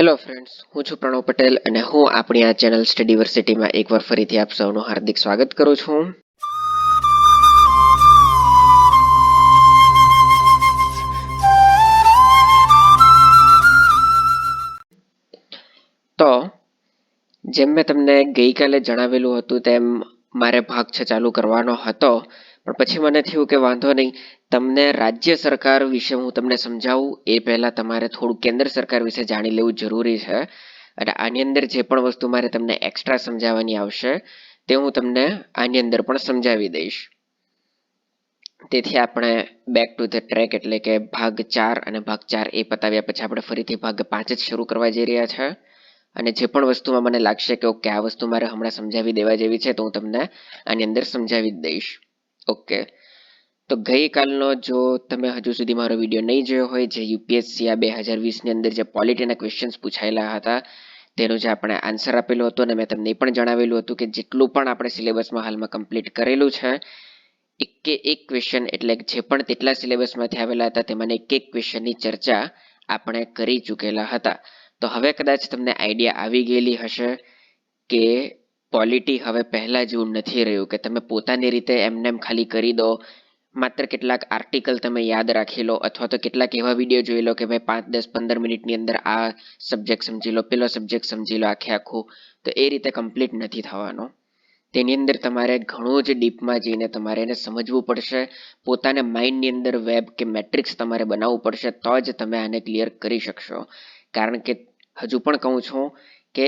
Hello friends, હું છું પ્રણવ પટેલ અને હું આપણી આ ચેનલ સ્ટડીવર્સિટીમાં એકવાર ફરીથી આપ સૌનું હાર્દિક સ્વાગત કરું છું. તો જેમ મેં તમને ગઈકાલે જણાવેલું હતું તેમ મારે ભાગ 6 ચાલુ કરવાનો હતો, પણ પછી મને થયું કે વાંધો નહીં, તમને રાજ્ય સરકાર વિશે હું તમને સમજાવું એ પહેલા તમારે થોડું કેન્દ્ર સરકાર વિશે જાણી લેવું જરૂરી છે. અને આની અંદર જે પણ વસ્તુ મારે તમને એક્સ્ટ્રા સમજાવવાની આવશે તે હું તમને આની અંદર પણ સમજાવી દઈશ. તેથી આપણે બેક ટુ ધ ટ્રેક એટલે કે ભાગ 4 અને ભાગ 4 એ પતાવ્યા પછી આપણે ફરીથી ભાગ 5 જ શરૂ કરવા જઈ રહ્યા છે. અને જે પણ વસ્તુમાં મને લાગશે કે ઓકે આ વસ્તુ મારે હમણાં સમજાવી દેવા જેવી છે તો હું તમને આની અંદર સમજાવી દઈશ. ઓકે, તો ગઈકાલનો જો તમે હજુ સુધી મારો વિડીયો નહીં જોયો હોય, જે યુપીએસસી આ 2020ની અંદર જે પોલિટીના ક્વેશ્ચન્સ પૂછાયેલા હતા તેનો જે આપણે આન્સર આપેલો હતો અને મેં તમને એ પણ જણાવેલું હતું કે જેટલું પણ આપણે સિલેબસમાં હાલમાં કમ્પ્લીટ કરેલું છે, એક ક્વેશ્ચન એટલે જે પણ તેટલા સિલેબસમાંથી આવેલા હતા તેમાંની એક ક્વેશ્ચનની ચર્ચા આપણે કરી ચૂકેલા હતા. તો હવે કદાચ તમને આઈડિયા આવી ગયેલી હશે કે પોલિટી હવે પહેલા જેવું નથી રહ્યું કે તમે પોતાની રીતે એમને ખાલી કરી દો, માત્ર કેટલાક આર્ટિકલ તમે યાદ રાખી લો અથવા તો કેટલાક એવા વિડીયો જોઈ લો કે ભાઈ 5, 10, 15 મિનિટની અંદર આ સબ્જેક્ટ સમજી લો, પેલો સબ્જેક્ટ સમજી લો આખું. તો એ રીતે કમ્પ્લીટ નથી થવાનો. તેની અંદર તમારે ઘણું જ ડીપમાં જઈને તમારે એને સમજવું પડશે. પોતાના માઇન્ડની અંદર વેબ કે મેટ્રિક્સ તમારે બનાવવું પડશે, તો જ તમે આને ક્લિયર કરી શકશો. કારણ કે હજુ પણ કહું છું કે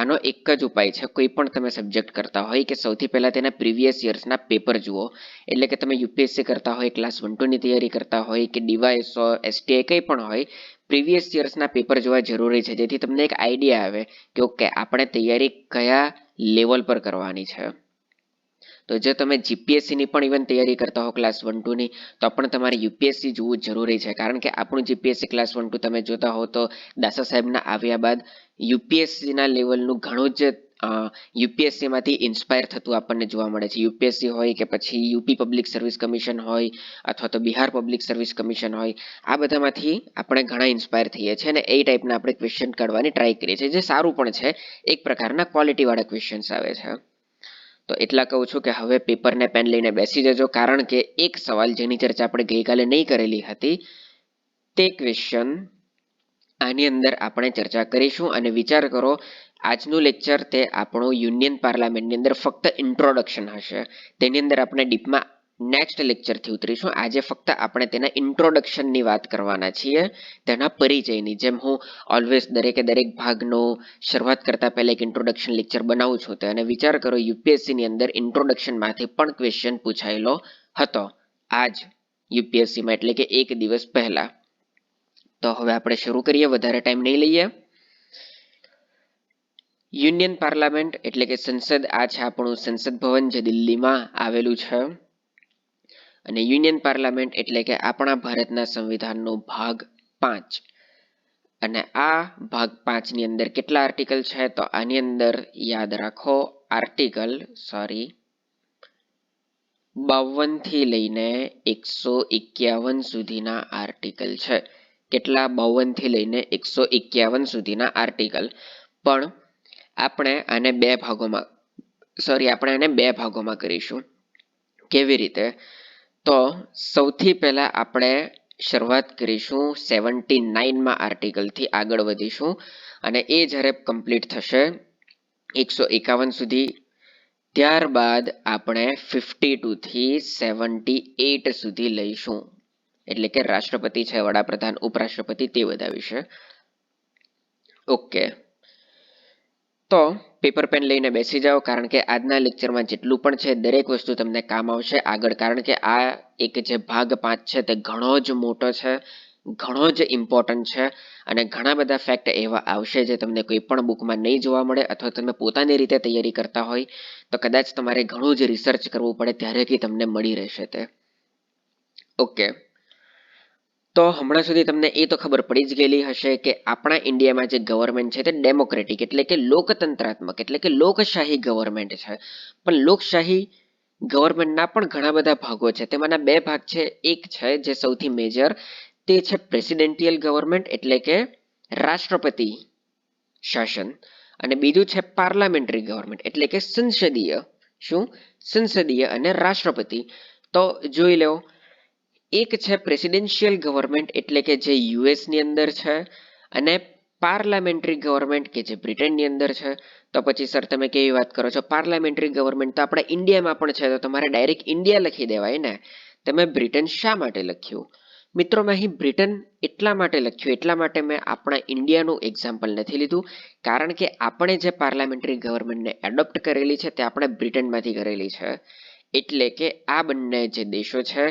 આનો એક જ ઉપાય છે, કોઈ પણ તમે સબ્જેક્ટ કરતા હોય કે સૌથી પહેલા તેના પ્રીવિયસ યર્સના પેપર જુઓ. એટલે કે તમે યુપીએસસી કરતા હોય, ક્લાસ 1-2ની તૈયારી કરતા હોય કે ડીવાયએસઓ, એસટીઆઈ કંઈ પણ હોય, પ્રીવિયસ યર્સના પેપર જોવા જરૂરી છે, જેથી તમને એક આઈડિયા આવે કે ઓકે આપણે તૈયારી કયા લેવલ પર કરવાની છે. તો જો તમે જીપીએસસીની પણ ઇવન તૈયારી કરતા હો ક્લાસ 1-2ની, તો પણ તમારે યુપીએસસી જોવું જરૂરી છે. કારણ કે આપણું જીપીએસસી ક્લાસ 1-2 તમે જોતા હો તો દાસા સાહેબના આવ્યા બાદ યુપીએસસીના લેવલનું ઘણું જ યુપીએસસીમાંથી ઇન્સ્પાયર થતું આપણને જોવા મળે છે. યુપીએસસી હોય કે પછી યુપી પબ્લિક સર્વિસ કમિશન હોય અથવા તો બિહાર પબ્લિક સર્વિસ કમિશન હોય, આ બધામાંથી આપણે ઘણા ઇન્સ્પાયર થઈએ છીએ અને એ ટાઈપના આપણે ક્વેશ્ચન કાઢવાની ટ્રાય કરીએ છીએ, જે સારું પણ છે. એક પ્રકારના ક્વોલિટીવાળા ક્વેશ્ચન્સ આવે છે. તો એટલા કહું છું કે હવે પેપરને પેન લઈને બેસી જજો, કારણ કે એક સવાલ જેની ચર્ચા આપણે ગઈકાલે નહીં કરેલી હતી તે ક્વેશ્ચન આની અંદર આપણે ચર્ચા કરીશું. અને વિચાર કરો, આજનું લેક્ચર તે આપણું યુનિયન પાર્લામેન્ટની અંદર ફક્ત ઇન્ટ્રોડક્શન હશે. તેની અંદર આપણે ડીપમાં નેક્સ્ટ લેક્ચરથી ઉતરીશું. આજે ફક્ત આપણે તેના ઇન્ટ્રોડક્શનની વાત કરવાના છીએ, તેના પરિચયની. જેમ હું ઓલવેઝ દરેક ભાગનો શરૂઆત કરતા પહેલા એક ઇન્ટ્રોડક્શન લેક્ચર બનાવું છું. તો અને વિચાર કરો, યુપીએસસીની અંદર ઇન્ટ્રોડક્શનમાંથી પણ ક્વેશ્ચન પૂછાયેલો હતો આજ યુપીએસસીમાં, એટલે કે એક દિવસ પહેલા. તો હવે આપણે શરૂ કરીએ, વધારે ટાઈમ નહીં લઈએ. યુનિયન પાર્લામેન્ટ એટલે કે સંસદ, આ છે આપણું સંસદ ભવન જે દિલ્હીમાં આવેલું છે. અને યુનિયન પાર્લામેન્ટ એટલે કે આપણા ભારતના સંવિધાનનો ભાગ 5. અને આ ભાગ 5ની અંદર કેટલા આર્ટિકલ છે? તો આની અંદર યાદ રાખો, આર્ટિકલ 52 થી લઈને 151 સુધીના આર્ટિકલ છે. કેટલા? 52 થી લઈને 151 સુધીના આર્ટિકલ. પણ આપણે આને બે ભાગોમાં કરીશું. કેવી રીતે? તો સૌથી પહેલા આપણે શરૂઆત કરીશું 79માં આર્ટિકલથી આગળ વધીશું, અને એ જ્યારે કમ્પ્લીટ થશે 151 સુધી, ત્યારબાદ આપણે 52 થી 78 સુધી લઈશું. એટલે કે રાષ્ટ્રપતિ છે, વડાપ્રધાન, ઉપરાષ્ટ્રપતિ, તે બધા વિશે. ઓકે, તો પેપર પેન લઈને બેસી જાઓ, કારણ કે આજના લેક્ચરમાં જેટલું પણ છે દરેક વસ્તુ તમને કામ આવશે આગળ. કારણ કે આ એક જે ભાગ 5 છે તે ઘણો જ મોટો છે, ઘણો જ ઇમ્પોર્ટન્ટ છે, અને ઘણા બધા ફેક્ટ એવા આવશે જે તમને કોઈ પણ બુકમાં નહીં જોવા મળે. અથવા તમે પોતાની રીતે તૈયારી કરતા હોય તો કદાચ તમારે ઘણું જ રિસર્ચ કરવું પડે, ત્યારે કે તમને મળી રહેશે તે. ઓકે, તો હમણાં સુધી તમને એ તો ખબર પડી જ ગયેલી હશે કે આપણા ઇન્ડિયામાં જે ગવર્મેન્ટ છે તે ડેમોક્રેટિક એટલે કે લોકતંત્રાત્મક એટલે કે લોકશાહી ગવર્મેન્ટ છે. પણ લોકશાહી ગવર્મેન્ટના પણ ઘણા બધા ભાગો છે. તેમાંના 2 ભાગ છે. એક છે જે સૌથી મેજર, તે છે પ્રેસિડેન્ટિયલ ગવર્મેન્ટ એટલે કે રાષ્ટ્રપતિ શાસન અને બીજું છે પાર્લામેન્ટરી ગવર્મેન્ટ એટલે કે સંસદીય. શું? સંસદીય અને રાષ્ટ્રપતિ. તો જોઈ લો, એક છે પ્રેસિડેન્શિયલ ગવર્મેન્ટ એટલે કે જે યુએસની અંદર છે, અને પાર્લામેન્ટરી ગવર્મેન્ટ કે જે બ્રિટનની અંદર છે. તો પછી સર તમે કેવી વાત કરો છો, પાર્લામેન્ટરી ગવર્મેન્ટ તો આપણા ઇન્ડિયામાં પણ છે, તો તમારે ડાયરેક્ટ ઇન્ડિયા લખી દેવાય ને. તમે બ્રિટન શા માટે લખ્યું? મિત્રો, મેં અહીં બ્રિટન એટલા માટે લખ્યું, એટલા માટે મેં આપણા ઇન્ડિયાનું એક્ઝામ્પલ નથી લીધું, કારણ કે આપણે જે પાર્લામેન્ટરી ગવર્મેન્ટને એડોપ્ટ કરેલી છે તે આપણે બ્રિટનમાંથી કરેલી છે. એટલે કે આ બંને જે દેશો છે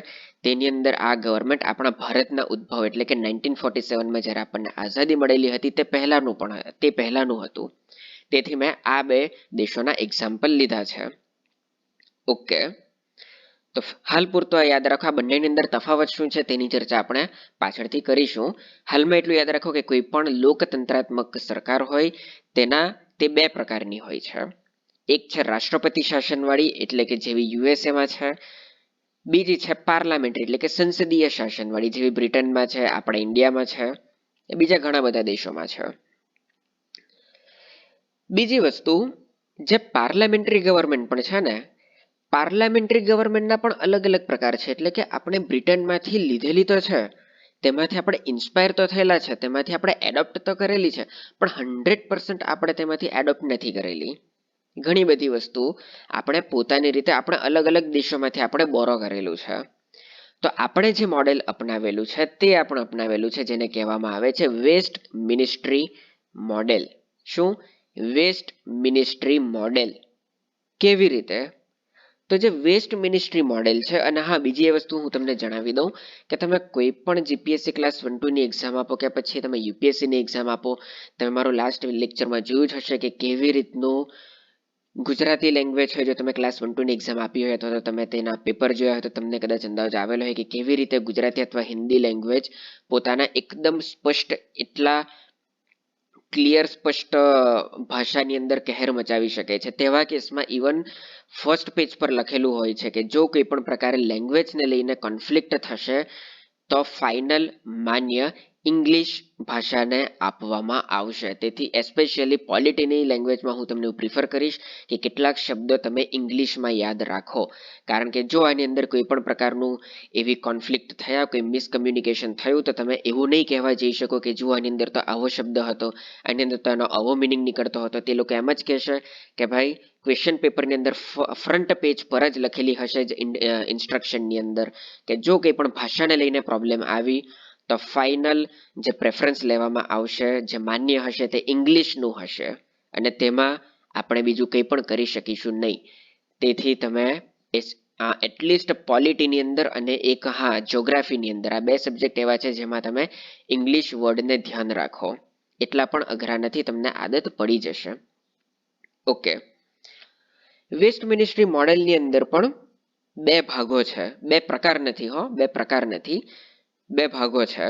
તેની અંદર આ ગવર્મેન્ટ આપણા ભારતના ઉદ્ભવ એટલે કે 1947માં જ્યારે આપણને આઝાદી મળેલી હતી તે પહેલાનું હતું. તેથી મેં આ બે દેશોના એક્ઝામ્પલ લીધા છે. ઓકે, તો હાલ પૂરતો યાદ રાખો, આ બંનેની અંદર તફાવત શું છે તેની ચર્ચા આપણે પાછળથી કરીશું. હાલમાં એટલું યાદ રાખો કે કોઈ પણ લોકતંત્રાત્મક સરકાર હોય તે બે પ્રકારની હોય છે. એક છે રાષ્ટ્રપતિ શાસનવાળી એટલે કે જેવી યુએસએમાં છે. બીજી છે પાર્લામેન્ટરી એટલે કે સંસદીય શાસનવાળી જેવી બ્રિટનમાં છે, આપણા ઇન્ડિયામાં છે, બીજા ઘણા બધા દેશોમાં છે. બીજી વસ્તુ, જે પાર્લામેન્ટરી ગવર્મેન્ટ પણ છે ને, પાર્લામેન્ટરી ગવર્મેન્ટના પણ અલગ અલગ પ્રકાર છે. એટલે કે આપણે બ્રિટનમાંથી લીધેલી તો છે, તેમાંથી આપણે ઇન્સ્પાયર તો થયેલા છે, તેમાંથી આપણે એડોપ્ટ તો કરેલી છે, પણ 100% આપણે તેમાંથી એડોપ્ટ નથી કરેલી. ઘણી બધી વસ્તુ આપણે પોતાની રીતે આપણે અલગ અલગ દેશોમાંથી આપણે બોરો કરેલું છે. તો આપણે જે મોડેલ અપનાવેલું છે તે આપણે અપનાવેલું છે જેને કહેવામાં આવે છે વેસ્ટ મિનિસ્ટ્રી મોડેલ. શું? Westminster model. કેવી રીતે? તો જે વેસ્ટ મિનિસ્ટ્રી મોડેલ છે, અને હા, બીજી એ વસ્તુ હું તમને જણાવી દઉં કે તમે કોઈ પણ જીપીએસસી ક્લાસ 1-2 ની એક્ઝામ આપો કે પછી તમે યુપીએસસી ની એક્ઝામ આપો, તમે મારું લાસ્ટ લેક્ચરમાં જોયું જ હશે કે કેવી રીતનું ગુજરાતી લેંગ્વેજ હોય. જો તમે ક્લાસ 1-2 ની એક્ઝામ આપી હોય અથવા તો તમે તેના પેપર જોયા હોય તો તમને કદાચ અંદાજ આવેલો હોય કે કેવી રીતે ગુજરાતી અથવા હિન્દી લેંગ્વેજ પોતાના એકદમ સ્પષ્ટ, એટલા ક્લિયર સ્પષ્ટ ભાષાની અંદર કહેર મચાવી શકે છે. તેવા કેસમાં ઇવન ફર્સ્ટ પેજ પર લખેલું હોય છે કે જો કોઈ પણ પ્રકારે લેંગ્વેજને લઈને કોન્ફ્લિક્ટ થશે તો ફાઇનલ માન્ય ઇંગ્લિશ ભાષાને આપવામાં આવશે. તેથી એસ્પેશિયલી પોલિટીની લેંગ્વેજમાં હું તમને પ્રિફર કરીશ કે કેટલાક શબ્દો તમે ઇંગ્લિશમાં યાદ રાખો, કારણ કે જો આની અંદર કોઈ પણ પ્રકારનું એવી કોન્ફ્લિક્ટ થયા, કોઈ મિસકમ્યુનિકેશન થયું, તો તમે એવું નહીં કહેવા જઈ શકો કે જો આની અંદર તો આવો શબ્દ હતો, આની અંદર તો એનો આવો મિનિંગ નીકળતો હતો. તે લોકો એમ જ કહેશે કે ભાઈ ક્વેશ્ચન પેપરની અંદર ફ્રન્ટ પેજ પર જ લખેલી હશે જ ઇન્સ્ટ્રક્શનની અંદર કે જો કોઈ પણ ભાષાને લઈને પ્રોબ્લેમ આવી તો ફાઇનલ જે પ્રેફરન્સ લેવામાં આવશે, જે માન્ય હશે તે ઇંગ્લિશનું હશે, અને તેમાં આપણે બીજું કંઈ પણ કરી શકીશું નહીં. તેથી તમે એટલીસ્ટ પોલિટીની અંદર અને એક જ્યોગ્રાફીની અંદર આ બે સબ્જેક્ટ એવા છે જેમાં તમે ઇંગ્લિશ વર્ડને ધ્યાન રાખો. એટલા પણ અઘરા નથી, તમને આદત પડી જશે. ઓકે, વેસ્ટ મિનિસ્ટ્રી મોડેલની અંદર પણ બે ભાગો છે, બે પ્રકાર નથી, બે ભાગો છે.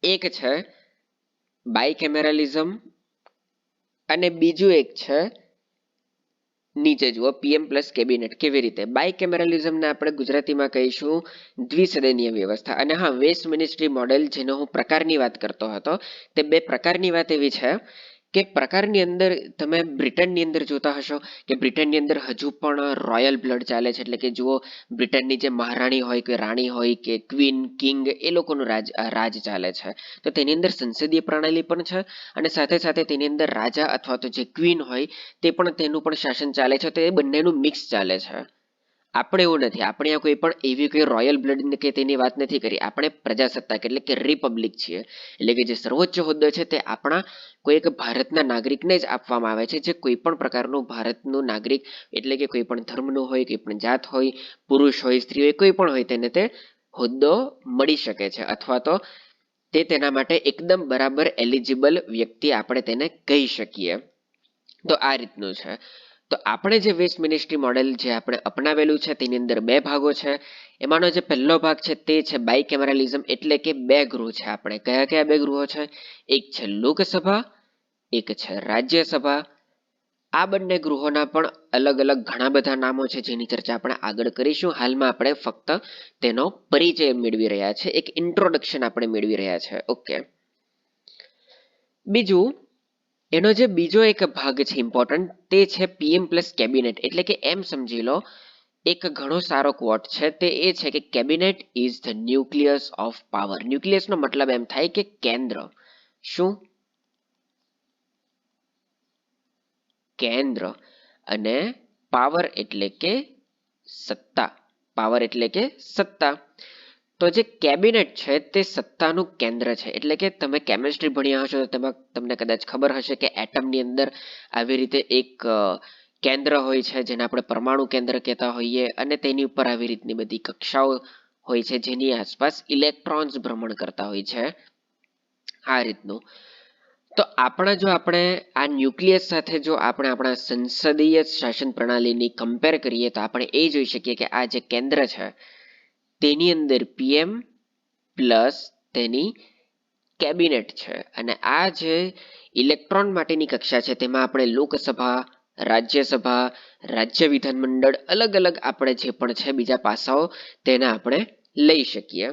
એક છે બાયકેમેરલિઝમ અને બીજું એક છે નીચે જુઓ પીએમ પ્લસ કેબિનેટ. કેવી રીતે? બાયકેમેરલિઝમને આપણે ગુજરાતીમાં કહીશું દ્વિસદનીય વ્યવસ્થા. અને હા, વેસ્ટ મિનિસ્ટ્રી મોડેલ જેનો હું પ્રકારની વાત કરતો હતો, તે બે પ્રકારની વાત એવી છે કે પ્રકારની અંદર તમે બ્રિટનની અંદર જોતા હશો કે બ્રિટનની અંદર હજુ પણ રોયલ બ્લડ ચાલે છે. એટલે કે જુઓ, બ્રિટનની જે મહારાણી હોય કે રાણી હોય કે ક્વીન, કિંગ, એ લોકોનું રાજ ચાલે છે. તો તેની અંદર સંસદીય પ્રણાલી પણ છે અને સાથે સાથે તેની અંદર રાજા અથવા તો જે ક્વીન હોય તેનું પણ શાસન ચાલે છે. તો એ બંનેનું મિક્સ ચાલે છે. આપણે એવું નથી, આપણે આ કોઈ પણ એવી કોઈ રોયલ બ્લડ કે તેની વાત નથી કરી. આપણે પ્રજાસત્તાક એટલે કે રિપબ્લિક છીએ. એટલે કે જે સર્વોચ્ચ હોદ્દો છે તે આપણા કોઈ એક ભારતના નાગરિકને જ આપવામાં આવે છે, જે કોઈ પણ પ્રકારનું ભારતનું નાગરિક એટલે કે કોઈ પણ ધર્મનું હોય, કોઈ પણ જાત હોય, પુરુષ હોય, સ્ત્રી હોય, કોઈ પણ હોય, તેને તે હોદ્દો મળી શકે છે અથવા તો તે તેના માટે એકદમ બરાબર એલિજિબલ વ્યક્તિ આપણે તેને કહી શકીએ. તો આ રીતનું છે. તો આપણે જે વેસ્ટ મિનિસ્ટ્રી મોડેલ જે આપણે અપનાવેલું છે તેની અંદર બે ભાગો છે. એમાંનો જે પહેલો ભાગ છે તે છે બાયકેમેરલિઝમ એટલે કે બે ગૃહ છે. આપણે કયા કયા બે ગૃહો છે? એક છે લોકસભા, એક છે રાજ્યસભા. આ બંને ગૃહોના પણ અલગ અલગ ઘણા બધા નામો છે જેની ચર્ચા આપણે આગળ કરીશું. હાલમાં આપણે ફક્ત તેનો પરિચય મેળવી રહ્યા છે, એક ઇન્ટ્રોડક્શન આપણે મેળવી રહ્યા છે. ઓકે, બીજું એનો જે બીજો એક ભાગ છે ઇમ્પોર્ટન્ટ, તે છે પીએમ પ્લસ કેબિનેટ. એટલે કે એમ સમજી લો, એક ઘણો સારો ક્વોટ છે, તે એ છે કે cabinet is the nucleus of power. ન્યુક્લિયસનો મતલબ એમ થાય કે કેન્દ્ર. શું? કેન્દ્ર. અને પાવર એટલે કે સત્તા. પાવર એટલે કે સત્તા. તો જે કેબિનેટ છે તે સત્તાનું કેન્દ્ર છે. એટલે કે તમે કેમિસ્ટ્રી ભણ્યા હશો તો તેમાં તમને કદાચ ખબર હશે કે એટમની અંદર આવી રીતે એક કેન્દ્ર હોય છે જેને આપણે પરમાણુ કેન્દ્ર કહેતા હોઈએ, અને તેની ઉપર આવી રીતની બધી કક્ષાઓ હોય છે જેની આસપાસ ઇલેક્ટ્રોન્સ ભ્રમણ કરતા હોય છે. આ રીતનું. તો આપણે આ ન્યુક્લિયસ સાથે જો આપણે આપણા સંસદીય શાસન પ્રણાલીની કમ્પેર કરીએ તો આપણે એ જોઈ શકીએ કે આ જે કેન્દ્ર છે તેની અંદર પીએમ પ્લસ તેની કેબિનેટ છે, અને આ જે ઇલેક્ટ્રોન માટેની કક્ષા છે તેમાં આપણે લોકસભા, રાજ્યસભા, રાજ્ય વિધાનમંડળ, અલગ અલગ આપણે જે પણ છે બીજા પાસાઓ તેને આપણે લઈ શકીએ.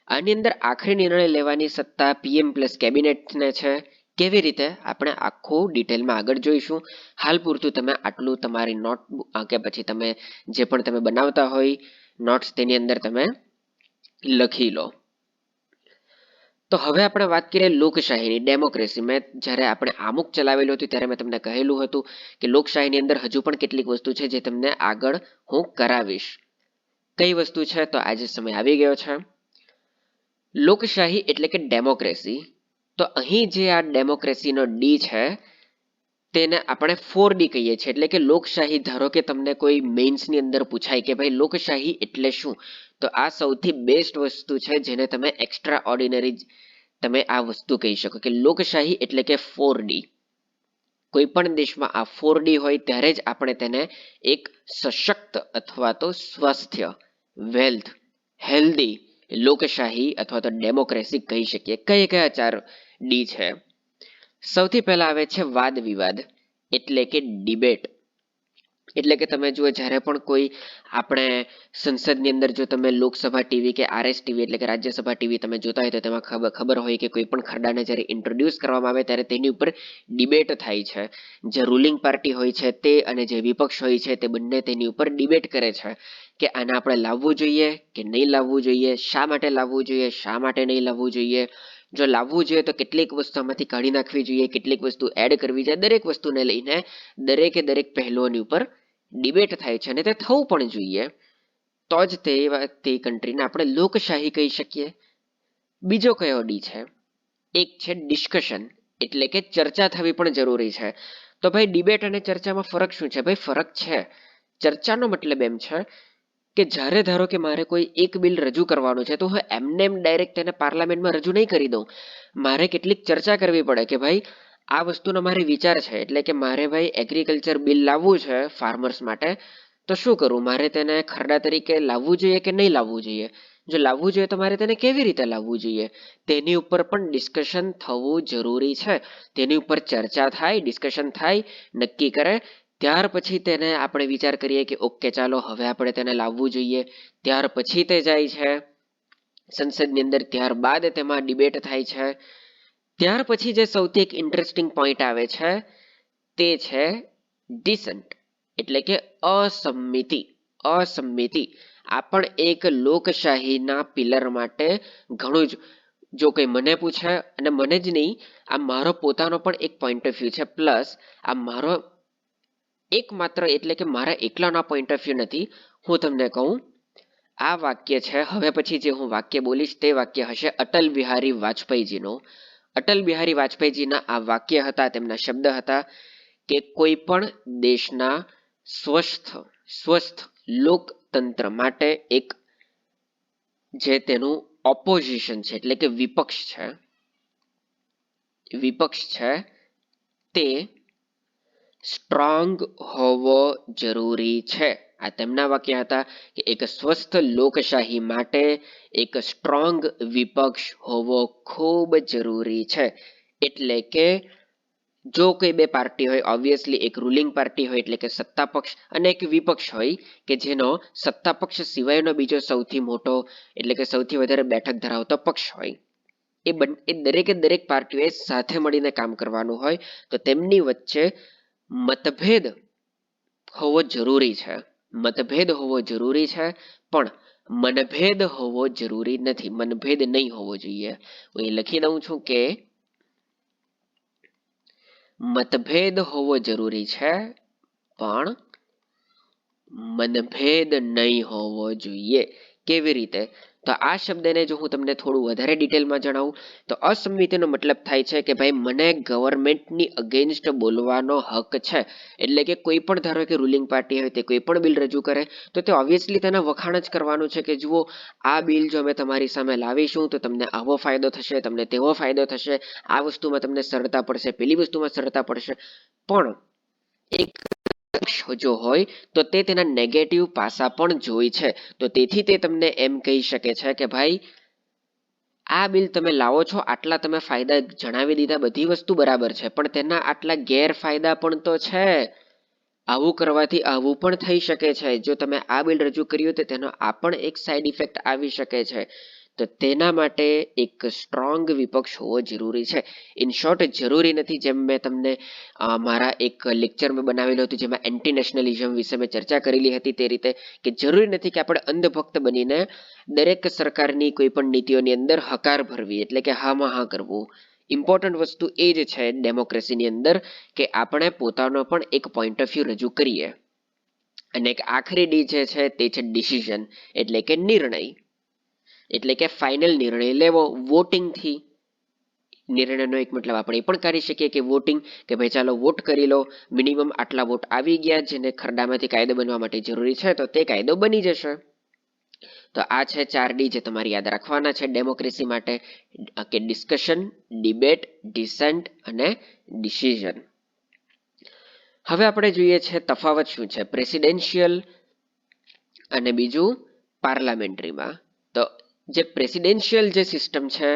આની અંદર આખરી નિર્ણય લેવાની સત્તા પીએમ પ્લસ કેબિનેટને છે. કેવી રીતે આપણે આખું ડિટેલમાં આગળ જોઈશું. હાલ પૂરતું તમે આટલું તમારી નોટબુક કે પછી તમે જે પણ તમે બનાવતા હોય નોટ્સ તેની અંદર તમે લખી લો. તો હવે આપણે વાત કરીએ લોકશાહીની, ડેમોક્રેસી. મેં જ્યારે આપણે આમુખ ચલાવેલું હતું ત્યારે મેં તમને કહેલું હતું કે લોકશાહીની અંદર હજુ પણ કેટલીક વસ્તુ છે જે તમને આગળ હું કરાવીશ. કઈ વસ્તુ છે? તો આજે સમય આવી ગયો છે. લોકશાહી એટલે કે ડેમોક્રેસી. તો અહીં જે આ ડેમોક્રેસીનો ડી છે તેને આપણે 4D કહીએ છીએ. એટલે કે લોકશાહી. ધારો કે તમને કોઈ મેઇન્સની અંદર પૂછાય કે ભાઈ લોકશાહી એટલે શું, તો આ સૌથી બેસ્ટ વસ્તુ છે જેને તમે એક્સ્ટ્રા ઓર્ડિનરી તમે આ વસ્તુ કહી શકો કે લોકશાહી એટલે કે 4D. કોઈ પણ દેશમાં આ 4D હોય ત્યારે જ આપણે તેને એક સશક્ત અથવા તો સ્વાસ્થ્ય, વેલ્થ, હેલ્ધી લોકશાહી અથવા તો ડેમોક્રેસી કહી શકીએ. કઈ કયા 4D છે? સૌથી પહેલા આવે છે વાદ વિવાદ, એટલે કે ડિબેટ. એટલે કે તમે જુઓ, જ્યારે પણ કોઈ આપણે સંસદની અંદર જો તમે લોકસભા ટીવી કે આરએસ ટીવી એટલે કે રાજ્યસભા ટીવી તમે જોતા હોય તો તેમાં ખબર હોય કે કોઈ પણ ખરડાને જ્યારે ઇન્ટ્રોડ્યુસ કરવામાં આવે ત્યારે તેની ઉપર ડિબેટ થાય છે. જે રૂલિંગ પાર્ટી હોય છે તે અને જે વિપક્ષ હોય છે તે બંને તેની ઉપર ડિબેટ કરે છે કે આને આપણે લાવવું જોઈએ કે નહીં લાવવું જોઈએ, શા માટે લાવવું જોઈએ, શા માટે નહીં લાવવું જોઈએ. જો લાવવું જોઈએ તો કેટલીક વસ્તુ આમાંથી કાઢી નાખવી જોઈએ, કેટલીક વસ્તુ એડ કરવી જોઈએ. દરેક વસ્તુને લઈને દરેકે દરેક પહેલુઓની ઉપર ડિબેટ થાય છે, અને તે થવું પણ જોઈએ. તો જ તે કન્ટ્રીને આપણે લોકશાહી કહી શકીએ. બીજો કયો ડી છે? એક છે ડિસ્કશન, એટલે કે ચર્ચા થવી પણ જરૂરી છે. તો ભાઈ ડિબેટ અને ચર્ચામાં ફરક શું છે? ભાઈ ફરક છે. ચર્ચાનો મતલબ એમ છે કે જ્યારે ધારો કે મારે કોઈ એક બિલ રજૂ કરવાનું છે તો હું એમને એમ ડાયરેક્ટ તેને પાર્લામેન્ટમાં રજૂ નહીં કરી દઉં. મારે કેટલીક ચર્ચા કરવી પડે કે ભાઈ આ વસ્તુનો મારે વિચાર છે, એટલે કે મારે ભાઈ એગ્રીકલ્ચર બિલ લાવવું છે ફાર્મર્સ માટે, તો શું કરું? મારે તેને ખરડા તરીકે લાવવું જોઈએ કે નહીં લાવવું જોઈએ? જો લાવવું જોઈએ તો મારે તેને કેવી રીતે લાવવું જોઈએ તેની ઉપર પણ ડિસ્કશન થવું જરૂરી છે. તેની ઉપર ચર્ચા થાય, ડિસ્કશન થાય, નક્કી કરે, ત્યાર પછી તેને આપણે વિચાર કરીએ કે ઓકે ચાલો હવે આપણે તેને લાવવું જોઈએ. ત્યાર પછી તે જાય છે સંસદની અંદર, ત્યારબાદ તેમાં ડિબેટ થાય છે. ત્યાર પછી જે સૌથી એક ઇન્ટરેસ્ટિંગ પોઈન્ટ આવે છે તે છે ડિસન્ટ, એટલે કે અસંમતિ. અસંમતિ આ પણ એક લોકશાહીના પિલર માટે ઘણું જ, જો કોઈ મને પૂછે, અને મને જ નહીં, આ મારો પોતાનો પણ એક પોઈન્ટ ઓફ વ્યૂ છે, પ્લસ આ મારો એકમાત્ર, એટલે કે મારા એકલાના પોઈન્ટ ઓફ વ્યૂ નથી. હું તમને કહું, આ વાક્ય છે, હવે પછી જે હું વાક્ય બોલીશ તે વાક્ય હશે અટલ બિહારી વાજપેયીજીનું. અટલ બિહારી વાજપેયીજીના આ વાક્ય હતા, તેમના શબ્દ હતા કે કોઈ પણ દેશના સ્વસ્થ લોકતંત્ર માટે એક જે તેનું ઓપોઝિશન છે, એટલે કે વિપક્ષ છે તે સ્ટ્રોંગ હોવો જરૂરી છે. આ તેમના વાક્ય હતા કે એક સ્વસ્થ લોકશાહી માટે એક સ્ટ્રોંગ વિપક્ષ હોવો ખૂબ જરૂરી છે. એટલે કે જો કોઈ બે પાર્ટી હોય, ઓબ્વિયસલી એક રૂલિંગ પાર્ટી હોય એટલે કે સત્તા પક્ષ, અને એક વિપક્ષ હોય કે જેનો સત્તા પક્ષ સિવાયનો બીજો સૌથી મોટો એટલે કે સૌથી વધારે બેઠક ધરાવતો પક્ષ હોય. એ દરેકે દરેક પાર્ટીઓએ સાથે મળીને કામ કરવાનું હોય, તો તેમની વચ્ચે મતભેદ હોવો જરૂરી છે. મતભેદ હોવો જરૂરી છે, પણ મનભેદ હોવો જરૂરી નથી. મનભેદ નહીં હોવો જોઈએ. હું એ લખી દઉં છું કે મતભેદ હોવો જરૂરી છે, પણ મનભેદ નહીં હોવો જોઈએ. કેવી રીતે? તો આ શબ્દને જો હું તમને થોડું વધારે ડિટેલમાં જણાવું તો અસંમતિનો મતલબ થાય છે કે ભાઈ મને ગવર્મેન્ટની અગેન્સ્ટ બોલવાનો હક છે. એટલે કે કોઈ પણ ધારો કે રૂલિંગ પાર્ટી હોય તે કોઈ પણ બિલ રજૂ કરે તો તે ઓબ્વિયસલી તેના વખાણ જ કરવાનું છે કે જુઓ આ બિલ જો અમે તમારી સામે લાવીશું તો તમને આવો ફાયદો થશે, તમને તેવો ફાયદો થશે, આ વસ્તુમાં તમને સરળતા પડશે, પેલી વસ્તુમાં સરળતા પડશે. પણ એક જો હોય તો તે તેના નેગેટિવ પાસા પણ જોઈ છે. તો તેથી તે તમને એમ કહી શકે છે કે ભાઈ આ બિલ તમે લાવો છો, આટલા તમે ફાયદા જણાવી દીધા, બધી વસ્તુ બરાબર છે, પણ તેના આટલા ગેરફાયદા પણ તો છે. આવું કરવાથી આવું પણ થઈ શકે છે. જો તમે આ બિલ રજૂ કર્યું તો તેનો આ પણ એક સાઈડ ઇફેક્ટ આવી શકે છે. તો તેના માટે એક સ્ટ્રોંગ વિપક્ષ હોવો જરૂરી છે. ઇન શોર્ટ, જરૂરી નથી, જેમ મેં તમને મારા એક લેક્ચર મેં બનાવેલું હતું જેમાં એન્ટી નેશનલિઝમ વિશે મેં ચર્ચા કરેલી હતી તે રીતે, કે જરૂરી નથી કે આપણે અંધભક્ત બનીને દરેક સરકારની કોઈ પણ નીતિઓની અંદર હકાર ભરવી, એટલે કે હામાં હા કરવું. ઇમ્પોર્ટન્ટ વસ્તુ એ જ છે ડેમોક્રેસીની અંદર કે આપણે પોતાનો પણ એક પોઈન્ટ ઓફ વ્યૂ રજૂ કરીએ. અને એક આખરી ડી જે છે તે છે ડિસિઝન, એટલે કે નિર્ણય. એટલે કે ફાઇનલ નિર્ણય લેવો વોટિંગથી. નિર્ણયનો એક મતલબ આપણે એ પણ કરી શકીએ કે વોટિંગ, કે ભાઈ ચાલો વોટ કરી લો, મિનિમમ આટલા વોટ આવી ગયા જેને ખરડામાંથી કાયદો બનવા માટે જરૂરી છે તો તે કાયદો બની જશે. તો આ છે 4 ડી જે તમારે યાદ રાખવાના છે ડેમોક્રેસી માટે, કે ડિસ્કશન, ડિબેટ, ડિસેન્ટ અને ડિસિઝન. હવે આપણે જોઈએ છે તફાવત શું છે પ્રેસિડેન્શિયલ અને બીજું પાર્લામેન્ટરીમાં. તો જે પ્રેસિડેન્શિયલ જે સિસ્ટમ છે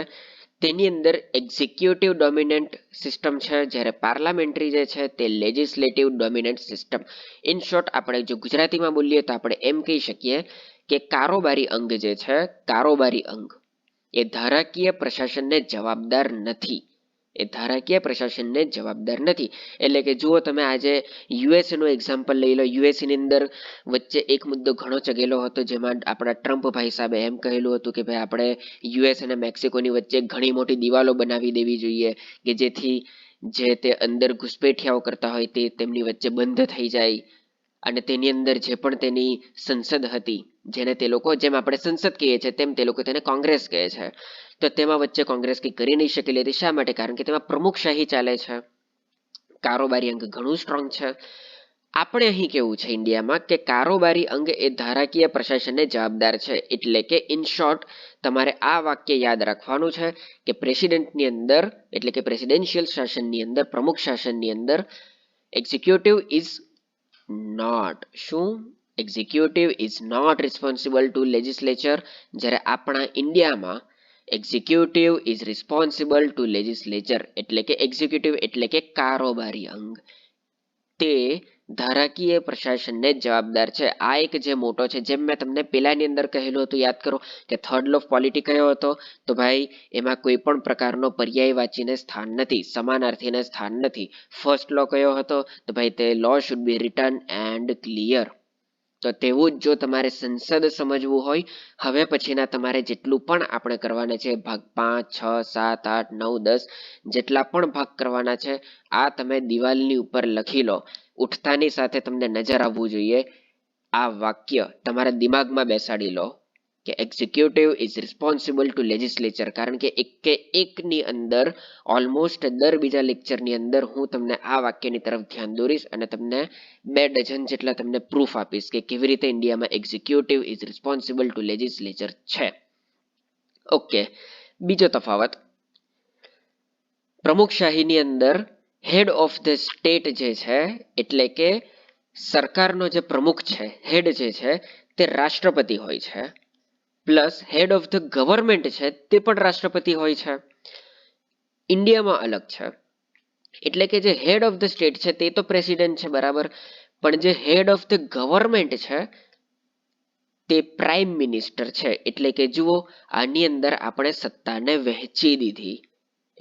તેની અંદર એક્ઝિક્યુટિવ ડોમિનન્ટ સિસ્ટમ છે, જ્યારે પાર્લામેન્ટરી જે છે તે legislative dominant system. In short, આપણે જો ગુજરાતીમાં બોલીએ તો આપણે એમ કહી શકીએ કે કારોબારી અંગ જે છે, કારોબારી અંગ એ ધારાકીય પ્રશાસનને જવાબદાર નથી. એ ધારાકીય પ્રશાસનને જવાબદાર નથી. એટલે કે જુઓ તમે આજે યુએસએ નું એક્ઝામ્પલ લઈ લો. યુએસએ ની અંદર વચ્ચે એક મુદ્દો ઘણો ચગેલો હતો જેમાં આપણા ટ્રમ્પ ભાઈ સાહેબે એમ કહેલું હતું કે ભાઈ આપણે યુએસ અને મેક્સિકોની વચ્ચે ઘણી મોટી દિવાલો બનાવી દેવી જોઈએ કે જેથી જે તે અંદર ઘુસપેઠિયાઓ કરતા હોય તે તેમની વચ્ચે બંધ થઈ જાય. અને તેની અંદર જે પણ તેની સંસદ હતી, જેને તે લોકો, જેમ આપણે સંસદ કહીએ છીએ તેમ તે લોકો તેને કોંગ્રેસ કહે છે, તો તેમાં વચ્ચે કોંગ્રેસ કંઈ કરી નહીં શકેલી હતી. શા માટે? કારણ કે તેમાં પ્રમુખશાહી ચાલે છે. કારોબારી અંગ ઘણું સ્ટ્રોંગ છે. આપણે અહીં કેવું છે ઇન્ડિયામાં કે કારોબારી અંગ એ ધારાકીય પ્રશાસનને જવાબદાર છે. એટલે કે ઇન શોર્ટ તમારે આ વાક્ય યાદ રાખવાનું છે કે પ્રેસિડેન્ટની અંદર, એટલે કે પ્રેસિડેન્શિયલ શાસનની અંદર, પ્રમુખ શાસનની અંદર એક્ઝિક્યુટિવ ઇઝ નોટ શું executive is not responsible to legislature. જ્યારે આપણા ઇન્ડિયામાં executive is responsible to legislature. એટલે કે એક્ઝિક્યુટિવ એટલે કે કારોબારી અંગ તે ધારાકીય પ્રશાસનને જવાબદાર છે. આ એક જે મોટો છે, જેમ મેં તમને પેલાની અંદર કહેલું હતું, યાદ કરો કે થર્ડ લો ઓફ પોલિટી કયો હતો? તો ભાઈ એમાં કોઈ પણ પ્રકારનો પર્યાયવાચીને સ્થાન નથી, સમાનાર્થીને સ્થાન નથી. ફર્સ્ટ લો કયો હતો? તો ભાઈ તે law should be written and clear. તો તેવું જ જો તમારે સંસદ સમજવું હોય, હવે પછીના તમારે જેટલું પણ આપણે કરવાના છે ભાગ 5, 6, 7, 8, 9, 10 જેટલા પણ ભાગ કરવાના છે, આ તમે દિવાલની ઉપર લખી લો. ઉઠતાની સાથે તમને નજર આવવું જોઈએ. આ વાક્ય તમારા દિમાગમાં બેસાડી લો કે એક્ઝિક્યુટિવ ઇઝ રિસ્પોન્સિબલ ટુ લેજિસ્લેચર. કારણ કે એકની અંદર ઓલમોસ્ટ દર બીજા લેક્ચરની અંદર હું તમને આ વાક્યની તરફ ધ્યાન દોરીશ અને તમને 2 ડઝન જેટલા તમને પ્રૂફ આપીશ કે કેવી રીતે ઇન્ડિયામાં એક્ઝિક્યુટિવ ઇઝ રિસ્પોન્સિબલ ટુ લેજિસ્લેચર છે. ઓકે, બીજો તફાવત, પ્રમુખશાહીની અંદર હેડ ઓફ ધ સ્ટેટ જે છે, એટલે કે સરકારનો જે પ્રમુખ છે, હેડ જે છે તે રાષ્ટ્રપતિ હોય છે, plus head of the government છે તે પણ રાષ્ટ્રપતિ હોય છે. ઇન્ડિયામાં અલગ છે. એટલે કે જે હેડ ઓફ ધ સ્ટેટ છે તે તો પ્રેસિડેન્ટ છે, બરાબર, પણ જે હેડ ઓફ ધ ગવર્મેન્ટ છે તે પ્રાઇમ મિનિસ્ટર છે. એટલે કે જુઓ, આની અંદર આપણે સત્તાને વહેંચી દીધી.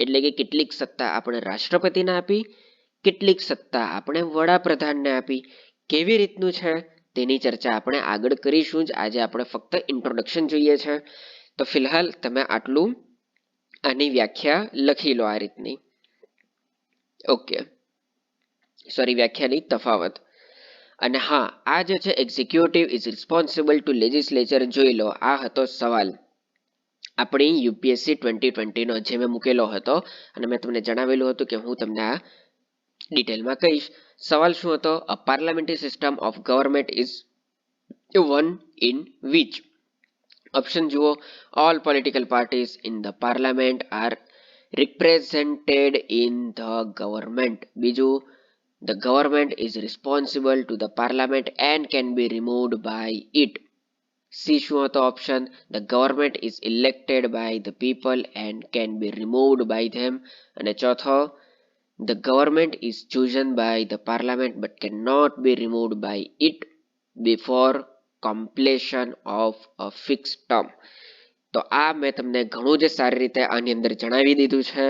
એટલે કે કેટલીક સત્તા આપણે રાષ્ટ્રપતિને આપી, કેટલીક સત્તા આપણે વડાપ્રધાનને આપી. કેવી રીતનું છે તેની ચર્ચા આપણે આગળ કરીશું જ. આજે આપણે ફક્ત ઇન્ટ્રોડક્શન જોઈએ છે. તો ફિલહાલ તમે આટલું આની વ્યાખ્યા લખી લો આ રીતની. ઓકે, સોરી, વ્યાખ્યા નહીં, તફાવત. અને હા, આ જે છે એક્ઝિક્યુટિવ ઇઝ રિસ્પોન્સિબલ ટુ લેજિસ્લેચર, જોઈ લો. આ હતો સવાલ આપણી યુપીએસસી 2020 નો, જે મેં મૂકેલો હતો અને મેં તમને જણાવેલું હતું કે હું તમને આ ડિટેલમાં કહીશ. સવાલ શું હતો? A parliamentary system of government is one in which. Option જુઓ. All political parties in the parliament are represented in the government. બીજું, the government is responsible to the parliament and can be removed by it. C શું હતો option? the government is elected by the people and can be removed by them. અને ચોથો, the government is chosen by the parliament but cannot be removed by it before completion of a fixed term. તો આ મેં તમને ઘણું જ સારી રીતે આની અંદર જણાવી દીધું છે.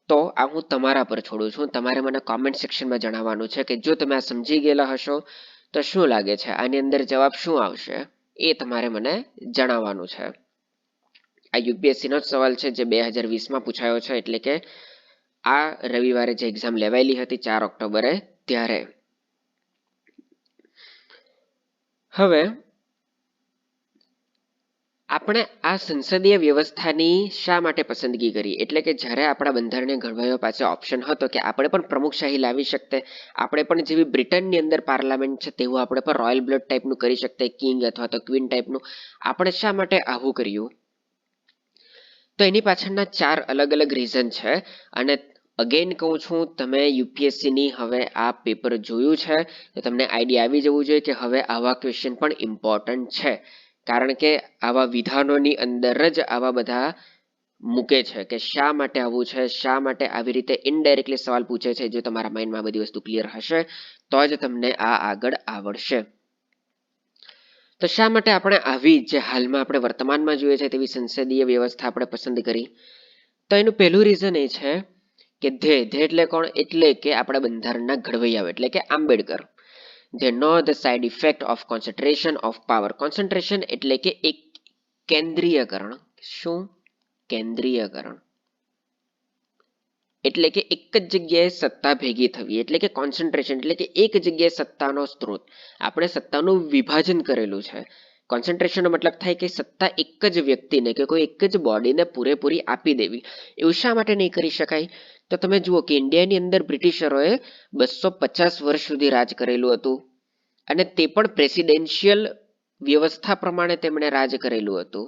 તો આ હું તમારા પર છોડું છું. તમારે મને કોમેન્ટ સેક્શનમાં જણાવવાનું છે કે જો તમે આ સમજી ગયેલા હશો તો શું લાગે છે આની અંદર જવાબ શું આવશે, એ તમારે મને જણાવવાનું છે. આ યુપીએસસી નો જ સવાલ છે જે 2020માં પૂછાયો છે. એટલે કે આ રવિવારે જે એક્ઝામ લેવાયેલી હતી 4 ઓક્ટોબરે ત્યારે. હવે આપણે આ સંસદીય વ્યવસ્થાની શા માટે પસંદગી કરી? એટલે કે જ્યારે આપણા બંધારણીય ઘડવૈયાઓ પાસે ઓપ્શન હતો કે આપણે પણ પ્રમુખશાહી લાવી શકતે, આપણે પણ જેવી બ્રિટનની અંદર પાર્લામેન્ટ છે તેવું આપણે પણ રોયલ બ્લડ ટાઈપનું કરી શકતે, કિંગ અથવા તો ક્વીન ટાઈપનું. આપણે શા માટે આવું કર્યું? તો એની પાછળના 4 અલગ અલગ રીઝન છે. અને અગેન કહું છું, તમે યુપીએસસીની હવે આ પેપર જોયું છે તો તમને આઈડિયા આવી જવું જોઈએ કે હવે આવા ક્વેશ્ચન પણ ઇમ્પોર્ટન્ટ છે. કારણ કે આવા વિધાનોની અંદર જ આવા બધા મૂકે છે કે શા માટે આવું છે, શા માટે આવી રીતે ઇનડાયરેક્ટલી સવાલ પૂછે છે. જો તમારા માઇન્ડમાં બધી વસ્તુ ક્લિયર હશે તો જ તમને આ આગળ આવડશે. તો શા માટે આપણે આવી જે હાલમાં આપણે વર્તમાનમાં જોઈએ છે તેવી સંસદીય વ્યવસ્થા આપણે પસંદ કરી? તો એનું પહેલું રીઝન એ છે કે ધ્યેય એટલે કોણ? એટલે કે આપણા બંધારણના ઘડવૈયાઓ એટલે કે Ambedkar. They know the side effect of concentration of power. Concentration એટલે કે એક કેન્દ્રીયકરણ. શું? કેન્દ્રીયકરણ એટલે કે એક જ જગ્યાએ સત્તા ભેગી થવી. એટલે કે કોન્સન્ટ્રેશન એટલે કે એક જગ્યાએ સત્તાનો સ્ત્રોત. આપણે સત્તાનું વિભાજન કરેલું છે. કોન્સન્ટ્રેશનનો મતલબ થાય કે સત્તા એક જ વ્યક્તિને કે કોઈ એક જ બોડીને પૂરેપૂરી આપી દેવી. એવું શા માટે નહીં કરી શકાય? તો તમે જુઓ કે ઇન્ડિયાની અંદર બ્રિટિશરોએ 250 વર્ષ સુધી રાજ કરેલું હતું અને તે પણ પ્રેસિડેન્શિયલ વ્યવસ્થા પ્રમાણે તેમણે રાજ કરેલું હતું.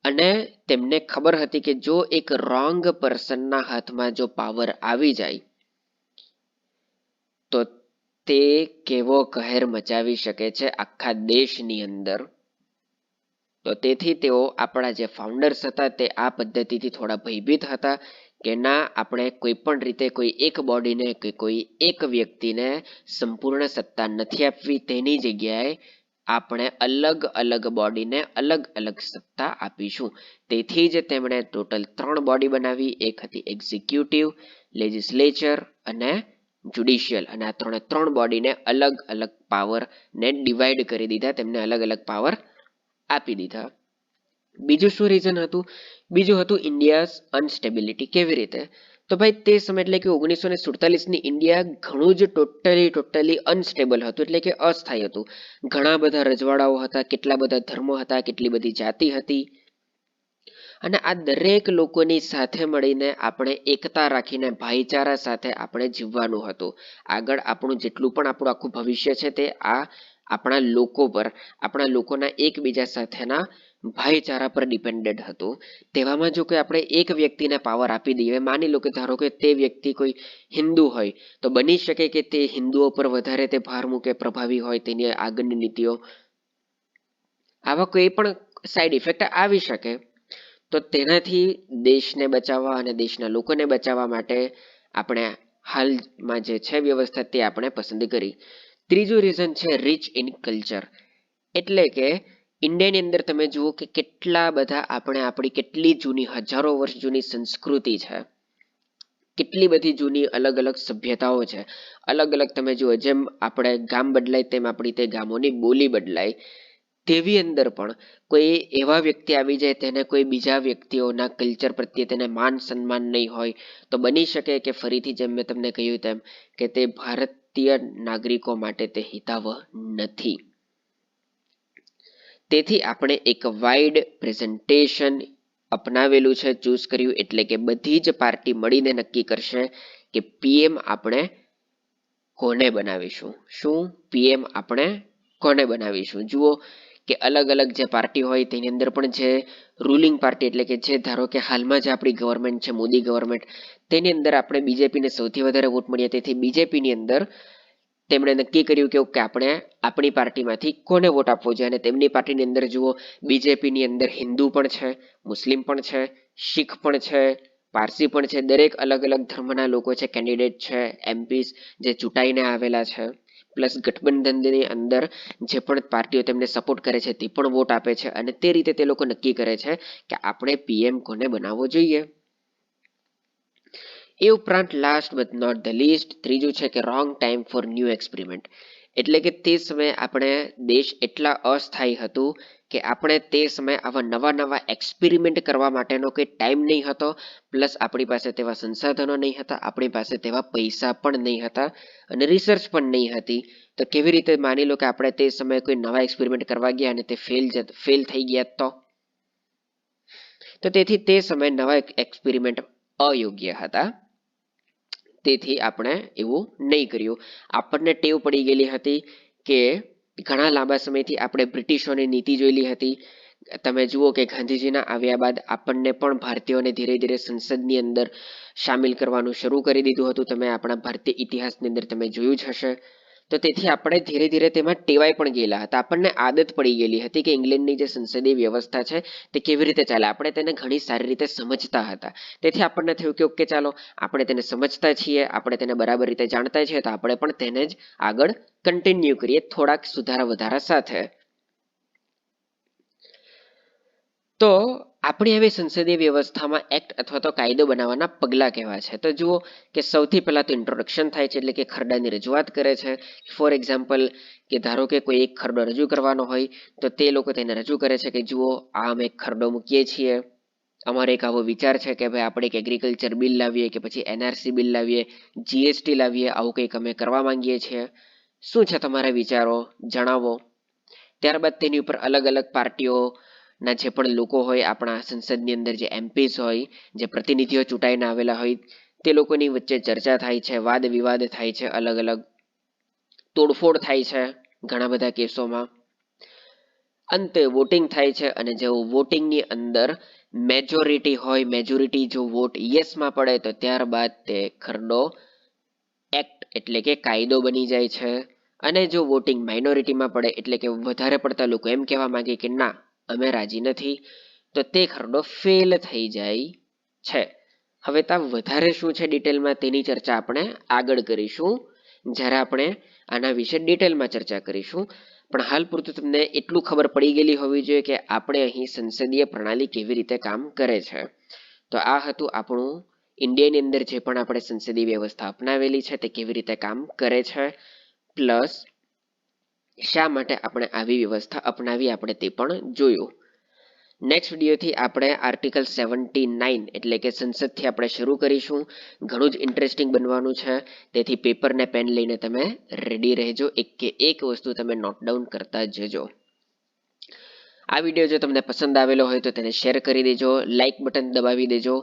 અને તેમને ખબર હતી કે જો એક રોંગ પર્સનના હાથમાં જો પાવર આવી જાય તો તે કેવો કહેર મચાવી શકે છે આખા દેશની અંદર. તો તેથી તેઓ આપણા જે ફાઉન્ડર્સ હતા તે આ પદ્ધતિથી થોડા ભયભીત હતા કે ના, આપણે કોઈ પણ રીતે કોઈ એક બોડીને કે કોઈ એક વ્યક્તિને સંપૂર્ણ સત્તા નથી આપવી, તેની જગ્યાએ આપણે અલગ અલગ બોડીને અલગ અલગ સત્તા આપીશું. તેથી જ તેમણે ટોટલ 3 બોડી બનાવી. એક હતી એક્ઝિક્યુટિવ, લેજિસ્લેચર અને જ્યુડિશિયલ. અને આ 3 બોડીને અલગ અલગ પાવરને ડિવાઈડ કરી દીધા, તેમને અલગ અલગ પાવર આપી દીધા. બીજું શું રીઝન હતું? બીજું હતું ઇન્ડિયાઝ અનસ્ટેબિલિટી. કેવી રીતે? તો ભાઈ તે સમય એટલે કે 1947ની ઇન્ડિયા ઘણું જ ટોટલી અનસ્ટેબલ હતું. એટલે કે અસ્થાયી હતું. ઘણા બધા રજવાડાઓ હતા, કેટલા બધા ધર્મો હતા, કેટલી બધી જાતિ હતી. અને આ દરેક લોકોની સાથે મળીને આપણે એકતા રાખીને ભાઈચારા સાથે આપણે જીવવાનું હતું. આગળ આપણું જેટલું પણ આપણું આખું ભવિષ્ય છે તે આ આપણા લોકો પર, આપણા લોકોના એકબીજા સાથેના ભાઈચારા પર ડિપેન્ડેડ હતું. તેવામાં જો કોઈ આપણે એક વ્યક્તિને પાવર આપી દઈએ, માની લો કે ધારો કે તે વ્યક્તિ કોઈ હિન્દુ હોય તો બની શકે કે તે હિન્દુઓ પર વધારે તે ભાર મૂકે, પ્રભાવી હોય તેની આગળની નીતિઓ. આવા કોઈ પણ સાઈડ ઇફેક્ટ આવી શકે. તો તેનાથી દેશને બચાવવા અને દેશના લોકોને બચાવવા માટે આપણે હાલમાં જે છે વ્યવસ્થા તે આપણે પસંદ કરી. ત્રીજું રીઝન છે રીચ ઇન કલ્ચર. એટલે કે ઇન્ડિયાની અંદર તમે જુઓ કે કેટલા બધા આપણી કેટલી જૂની હજારો વર્ષ જૂની સંસ્કૃતિ છે, કેટલી બધી જૂની અલગ અલગ સભ્યતાઓ છે. અલગ અલગ તમે જુઓ, જેમ આપણે ગામ બદલાય તેમ આપણી તે ગામોની બોલી બદલાય, તેવી અંદર પણ કોઈ એવા વ્યક્તિ આવી જાય તેને કોઈ બીજા વ્યક્તિઓના કલ્ચર પ્રત્યે તેને માન સન્માન નહીં હોય, તો બની શકે કે ફરીથી જેમ મેં તમને કહ્યું તેમ કે તે ભારતીય નાગરિકો માટે તે હિતાવહ નથી. તેથી આપણે એક વાઇડ પ્રેઝન્ટેશન અપનાવેલું છે, ચૂઝ કર્યું, એટલે કે બધી જ પાર્ટી મળીને નક્કી કરશે કે પીએમ આપણે કોને બનાવીશું. શું પીએમ આપણે કોને બનાવીશું? જુઓ કે અલગ અલગ જે પાર્ટી હોય તેની અંદર પણ જે રૂલિંગ પાર્ટી એટલે કે જે ધારો કે હાલમાં જે આપણી ગવર્મેન્ટ છે મોદી ગવર્મેન્ટ, તેની અંદર આપણે બીજેપીને સૌથી વધારે વોટ મળ્યા, તેથી બીજેપીની અંદર તેમણે નક્કી કર્યું કે આપણે આપણી પાર્ટીમાંથી કોને વોટ આપવો જોઈએ. અને તેમની પાર્ટીની અંદર જુઓ, બીજેપીની અંદર હિન્દુ પણ છે, મુસ્લિમ પણ છે, શીખ પણ છે, પારસી પણ છે, દરેક અલગ અલગ ધર્મના લોકો છે, કેન્ડિડેટ છે, એમપીસ જે ચૂંટાઈને આવેલા છે, પ્લસ ગઠબંધનની અંદર જે પણ પાર્ટીઓ તેમને સપોર્ટ કરે છે તે પણ વોટ આપે છે, અને તે રીતે તે લોકો નક્કી કરે છે કે આપણે પીએમ કોને બનાવવો જોઈએ. એ ઉપરાંત last but not the least ત્રીજું છે કે wrong time for new experiment. એટલે કે તે સમયે આપણે દેશ એટલા અસ્થાયી હતું કે આપણે તે સમયે આવા નવા નવા એક્સપેરિમેન્ટ કરવા માટેનો કોઈ ટાઈમ નહીં હતો, પ્લસ આપણી પાસે તેવા સંસાધનો નહીં હતા, આપણી પાસે તેવા પૈસા પણ નહીં હતા, અને રિસર્ચ પણ નહીં હતી. તો કેવી રીતે માની લો કે આપણે તે સમયે કોઈ નવા એક્સપેરિમેન્ટ કરવા ગયા અને તે ફેલ થઈ ગયા, તો તેથી તે સમયે નવા એક્સપેરિમેન્ટ અયોગ્ય હતા. તેથી આપણે એવું નહીં કર્યું. આપણને ટેવ પડી ગયેલી હતી કે ઘણા લાંબા સમયથી આપણે બ્રિટિશોની નીતિ જોયેલી હતી. તમે જુઓ કે ગાંધીજીના આવ્યા બાદ આપણને પણ ભારતીયોને ધીરે ધીરે સંસદની અંદર સામેલ કરવાનું શરૂ કરી દીધું હતું. તમે આપણા ભારતીય ઇતિહાસની અંદર તમે જોયું જ હશે. તો તેથી આપણે ધીરે ધીરે તેમાં ટેવાઈ પણ ગયેલા હતા. આપણને આદત પડી ગયેલી હતી કે ઇંગ્લેન્ડની જે સંસદીય વ્યવસ્થા છે તે કેવી રીતે ચાલે, આપણે તેને ઘણી સારી રીતે સમજતા હતા. તેથી આપણને થયું કે ઓકે ચાલો, આપણે તેને સમજતા છીએ, આપણે તેને બરાબર રીતે જાણતા છીએ, તો આપણે પણ તેને જ આગળ કન્ટિન્યુ કરીએ થોડાક સુધારા વધારા સાથે. તો આપણી આવી સંસદીય વ્યવસ્થામાં એક્ટ અથવા તો કાયદો બનાવવાના પગલાં કહેવા છે. તો જુઓ કે સૌથી પહેલા તો ઇન્ટ્રોડક્શન થાય છે, એટલે કે ખરડાની રજૂઆત કરે છે. ફોર એક્ઝામ્પલ કે ધારો કે કોઈ એક ખરડો રજૂ કરવાનો હોય તો તે લોકો તેને રજૂ કરે છે કે જુઓ આ અમે એક ખરડો મૂકીએ છીએ, અમારો એક આવો વિચાર છે કે ભાઈ આપણે એક એગ્રીકલ્ચર બિલ લાવીએ કે પછી એનઆરસી બિલ લાવીએ, જીએસટી લાવીએ, આવું કંઈક અમે કરવા માંગીએ છીએ, શું છે તમારા વિચારો, જણાવો. ત્યારબાદ તેની ઉપર અલગ અલગ પાર્ટીઓના જે પણ લોકો હોય આપણા સંસદની અંદર, જે એમપીસ હોય, જે પ્રતિનિધિઓ ચૂંટાઈને આવેલા હોય, તે લોકોની વચ્ચે ચર્ચા થાય છે, વાદ વિવાદ થાય છે, અલગ અલગ તોડફોડ થાય છે ઘણા બધા કેસોમાં. અંતે વોટિંગ થાય છે, અને જો વોટિંગની અંદર મેજોરિટી જો વોટ યસમાં પડે તો ત્યારબાદ તે ખરડો એક્ટ એટલે કે કાયદો બની જાય છે. અને જો વોટિંગ માઇનોરિટીમાં પડે એટલે કે વધારે પડતા લોકો એમ કહેવા માંગે કે ના અમે રાજી નથી, તો તે ખરડો ફેલ થઈ જાય છે. હવે ત્યાં વધારે શું છે ડિટેલમાં તેની ચર્ચા આપણે આગળ કરીશું જ્યારે આપણે આના વિશે ડિટેલમાં ચર્ચા કરીશું. પણ હાલ પૂરતું તમને એટલું ખબર પડી ગયેલી હોવી જોઈએ કે આપણે અહીં સંસદીય પ્રણાલી કેવી રીતે કામ કરે છે. તો આ હતું આપણું ઇન્ડિયાની અંદર જે પણ આપણે સંસદીય વ્યવસ્થા અપનાવેલી છે તે કેવી રીતે કામ કરે છે, પ્લસ શા માટે આપણે આવી વ્યવસ્થા અપનાવી આપણે તે પણ જોયું. નેક્સ્ટ વિડીયોથી આપણે આર્ટિકલ 79 એટલે કે સંસદથી આપણે શરૂ કરીશું. ઘણું જ ઇન્ટરેસ્ટિંગ બનવાનું છે, તેથી પેપર ને પેન લઈને તમે રેડી રહેજો, એક વસ્તુ તમે નોટ ડાઉન કરતા જજો. આ વિડીયો જો તમને પસંદ આવેલો હોય તો તેને શેર કરી દેજો, લાઇક બટન દબાવી દેજો,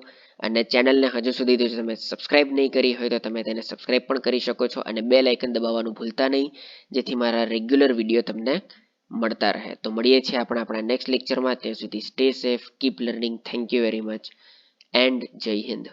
અને ચેનલને હજુ સુધી જો તમે સબસ્ક્રાઇબ નહીં કરી હોય તો તમે તેને સબસ્ક્રાઇબ પણ કરી શકો છો, અને બેલ આઇકન દબાવવાનું ભૂલતા નહીં, જેથી મારા રેગ્યુલર વિડીયો તમને મળતા રહે. તો મળીએ છીએ આપણે આપણા નેક્સ્ટ લેક્ચરમાં. ત્યાં સુધી stay safe, keep learning. Thank you very much and જય હિન્દ.